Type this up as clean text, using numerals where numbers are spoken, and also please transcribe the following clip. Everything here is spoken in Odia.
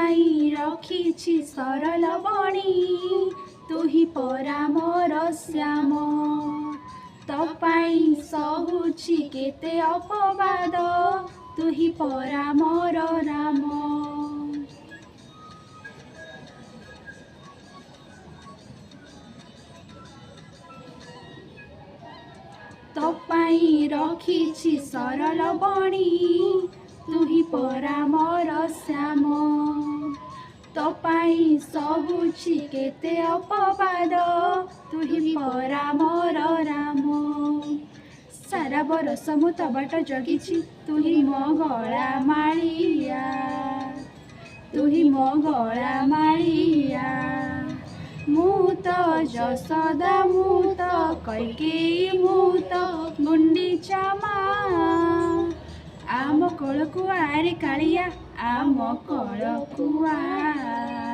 ପାଇଁ ରଖିଛି ସରଳ ବଣି ତୁ ହିଁ ପରା ମୋର ଶ୍ୟାମ ତୋ ପାଇଁ ସହୁଛି କେତେ ଅପବାଦ ତୁ ହିଁ ପରା ମୋର ରାମ ତୋ ପାଇଁ ରଖିଛି ସରଳ ବଣି ତୁ ହିଁ ପରା ମୋର ଶ୍ୟାମ ତୋ ପାଇଁ ସହୁଛି କେତେ ଅପବାଦ ତୁ ହିଁ ପରା ମୋର ରାମ ସାରା ବରଷ ମୁଁ ତୋ ବାଟ ଜଗିଛି ତୁ ହିଁ ମୋ ଗଳା ମାଳିଆ ତୁ ହିଁ ମୋ ଗଳା ମାଳିଆ ମୁଁ ତ ଯଶୋଦା ମୁଁ ତ କୈକେୟୀ ମୁଁ ତ ଗୁଣ୍ଡିଚା ମା ଆମ କୋଳକୁ ଆରେ କାଳିଆ ଆମ କୋଳକୁ ଆ